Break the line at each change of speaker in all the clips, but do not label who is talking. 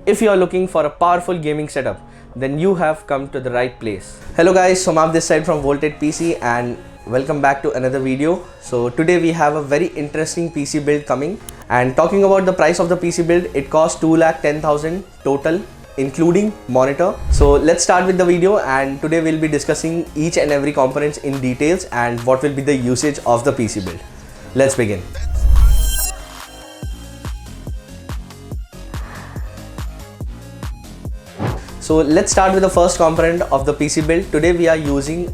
If you are looking for a powerful gaming setup, then you have come to the right place. Hello guys, Somab this side from Voltage PC and welcome back to another video. So today we have a very interesting PC build coming, and talking about the price of the PC build, it costs 2,10,000 total including monitor. So let's start with the video, and today we'll be discussing each and every components in details and what will be the usage of the PC build. Let's begin. So let's start with the first component of the PC build. Today we are using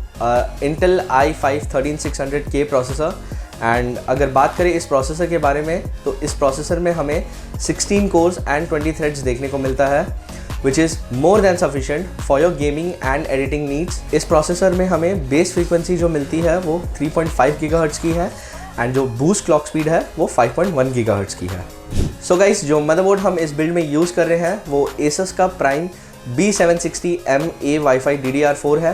Intel i5 13600K processor, and अगर बात करें इस processor के बारे में तो इस processor में हमें 16 कोर्स एंड 20 थ्रेड्स देखने को मिलता है, which is more than sufficient for your gaming and editing needs. इस प्रोसेसर में हमें बेस फ्रीक्वेंसी जो मिलती है वो 3.5 गीगाहर्ट्ज की है, एंड जो बूस्ट क्लॉक स्पीड है वो 5.1 गीगाहर्ट्ज की है. सो गाइस, जो मदरबोर्ड हम इस बिल्ड में यूज़ कर रहे हैं वो Asus का प्राइम B760MA Wi-Fi DDR4 है.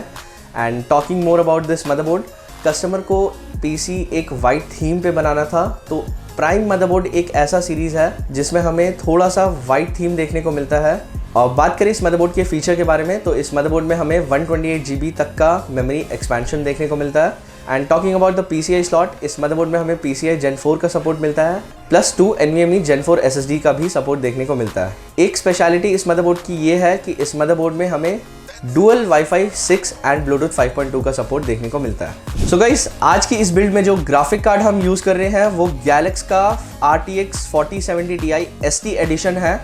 And talking more about this motherboard, customer को पीसी एक वाइट थीम पे बनाना था, तो प्राइम मदरबोर्ड एक ऐसा सीरीज़ है जिसमें हमें थोड़ा सा वाइट थीम देखने को मिलता है. और बात करें इस मदरबोर्ड के फीचर के बारे में तो इस मदरबोर्ड में हमें 128 GB तक का मेमोरी एक्सपेंशन देखने को मिलता है. And talking about the PCI slot, इस मदरबोर्ड में हमें PCI Gen 4 का सपोर्ट मिलता है, प्लस 2 NVMe Gen 4 SSD का भी सपोर्ट देखने को मिलता है. एक स्पेशलिटी इस मदरबोर्ड की ये है कि इस मदरबोर्ड में हमें डुअल Wi-Fi 6 एंड Bluetooth 5.2 का सपोर्ट देखने को मिलता है. सो गाइस, आज की इस बिल्ड में जो ग्राफिक कार्ड हम यूज़ कर रहे हैं वो Galax का RTX 4070 Ti ST एडिशन है.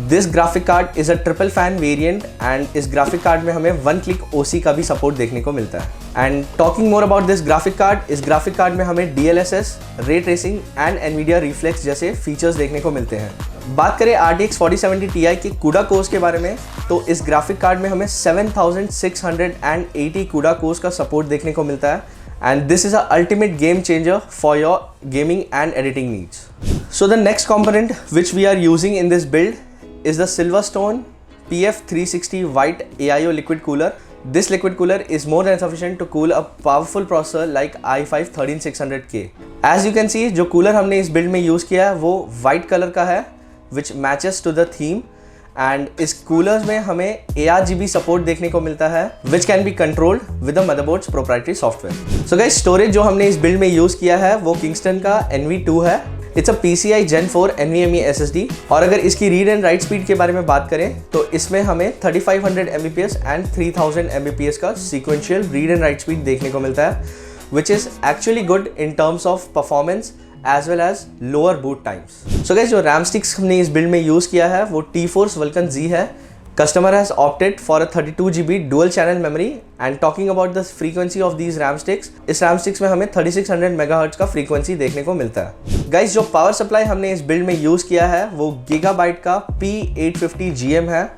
This graphic card is a triple fan variant, and इस ग्राफिक कार्ड में हमें 1 क्लिक OC का भी सपोर्ट देखने को मिलता है. And talking more about this graphic card, इस ग्राफिक कार्ड में हमें DLSS, ray tracing and NVIDIA reflex जैसे फीचर्स देखने को मिलते हैं. बात करें RTX 4070 Ti के CUDA कोर्स के बारे में तो इस ग्राफिक कार्ड में हमें 7680 CUDA कोर्स का सपोर्ट देखने को मिलता है, and this is a ultimate game changer for your gaming and editing needs. So the next component which we are using in this build is the Silverstone PF360 White AIO liquid cooler. This liquid cooler is more than sufficient to cool a powerful processor like i5 13600K. As you can see, जो cooler हमने इस build में use किया है वो white colour का है, which matches to the theme. And इस कूलर्स में हमें ARGB सपोर्ट देखने को मिलता है, which can be controlled with the motherboards proprietary software. So guys, storage जो हमने इस बिल्ड में यूज़ किया है वो किंगस्टन का NV2 है. It's a PCI Gen 4 NVMe SSD. और अगर इसकी रीड एंड राइट स्पीड के बारे में बात करें तो इसमें हमें 3500 Mbps एंड 3000 Mbps का sequential read and right speed देखने को मिलता है, which is actually good in terms of performance as well as lower boot times. So guys, जो RAM sticks हमने इस बिल्ड में यूज़ किया है वो T-Force Vulcan Z है. Customer has opted for a 32 GB dual channel memory, and talking about the frequency of these RAM sticks, इस RAM sticks में हमें 3600 MHz का frequency देखने को मिलता है. Guys, जो पावर सप्लाई हमने इस बिल्ड में यूज़ किया है वो Gigabyte का P850 GM है.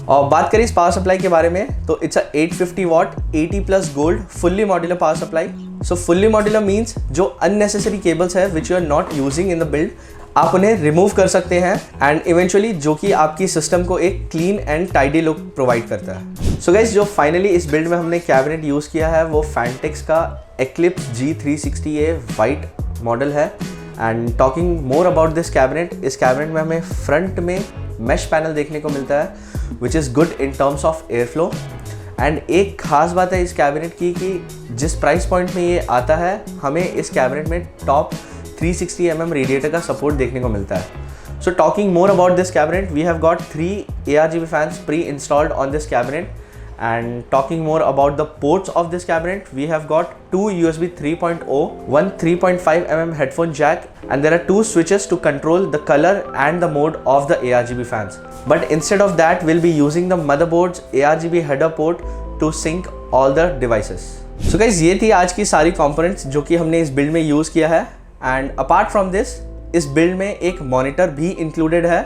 और बात करें इस पावर सप्लाई के बारे में तो it's a 850 watt 80+ gold fully modular power supply. So fully modular means जो अननेसेसरी केबल्स है which you are not using in the build, आप उन्हें रिमूव कर सकते हैं, एंड इवेंचुअली जो कि आपकी सिस्टम को एक clean and tidy look provide करता है. सो गाइस, जो फाइनली इस बिल्ड में हमने कैबिनेट यूज़ किया है वो Phanteks का Eclipse G360A वाइट मॉडल है. And talking more about this cabinet, इस कैबिनेट में हमें फ्रंट में मैश पैनल देखने को मिलता है, which is good in terms of air flow. And एक खास बात है इस कैबिनेट की कि जिस प्राइस पॉइंट में ये आता है हमें इस कैबिनेट में टॉप 360mm रेडिएटर का सपोर्ट देखने को मिलता है. So talking more about this cabinet, we have got 3 ARGB fans pre installed on this cabinet. And talking more about the ports of this cabinet, we have got 2 USB 3.0, one 3.5mm headphone jack, and there are 2 switches to control the color and the mode of the ARGB fans. But instead of that, we'll be using the motherboard's ARGB header port to sync all the devices. So guys, ये थी आज की सारी components जो कि हमने इस build में use किया है. And apart from this, इस build में एक monitor भी included है.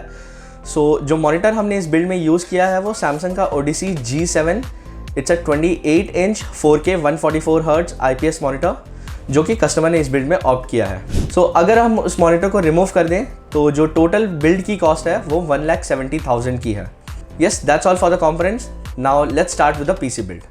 सो जो मॉनिटर हमने इस बिल्ड में यूज़ किया है वो सैमसंग का Odyssey G7. It's a 28 inch 4K 144 hertz IPS monitor जो कि कस्टमर ने इस बिल्ड में ऑप्ट किया है. सो अगर हम उस मॉनिटर को रिमूव कर दें तो जो टोटल बिल्ड की कॉस्ट है वो 1,70,000 की है. Yes, that's all for the components. Now let's start with the PC build.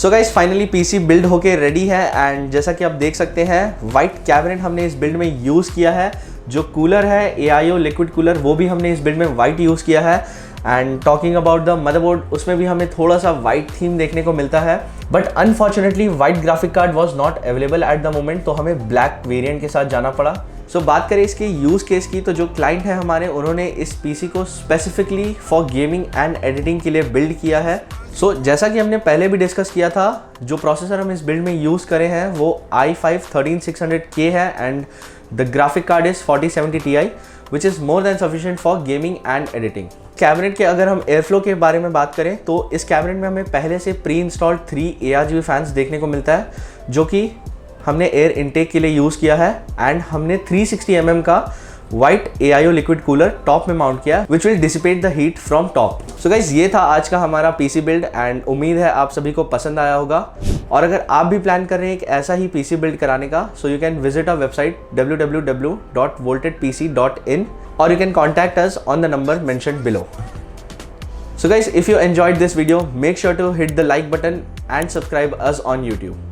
So guys finally PC build होके रेडी है एंड जैसा कि आप देख सकते हैं वाइट कैबिनेट हमने इस बिल्ड में यूज़ किया है। जो कूलर है AIO लिक्विड कूलर वो भी हमने इस बिल्ड में वाइट यूज़ किया है। And talking about the motherboard, उसमें भी हमें थोड़ा सा वाइट थीम देखने को मिलता है, but unfortunately white graphic card was not available at the moment, तो हमें ब्लैक वेरिएंट के साथ जाना पड़ा। सो बात करें इसके यूज़ केस की, तो जो क्लाइंट है हमारे उन्होंने इस पीसी को specifically for gaming and editing के लिए बिल्ड किया है। सो जैसा कि हमने पहले भी डिस्कस किया था, जो प्रोसेसर हम इस बिल्ड में यूज़ करें हैं वो i5 13600K है and the graphic card is 4070 Ti which is more than sufficient for gaming and editing. Cabinet के अगर हम एयरफ्लो के बारे में बात करें तो इस कैबिनेट में हमें पहले से प्री इंस्टॉल्ड 3 ARGB फैंस देखने को मिलता है, जो कि हमने एयर इनटेक के लिए यूज़ किया है। एंड हमने 360 mm का white AIO liquid cooler top में माउंट किया which will dissipate the heat from top. So guys ये था आज का हमारा पीसी बिल्ड एंड उम्मीद है आप सभी को पसंद आया होगा। और अगर आप भी प्लान कर रहे हैं एक ऐसा ही पीसी बिल्ड कराने का, so you can visit our website www.voltedpc.in or you can contact us on the number mentioned below. So guys, if you enjoyed this video, make sure to hit the like button and subscribe us on YouTube.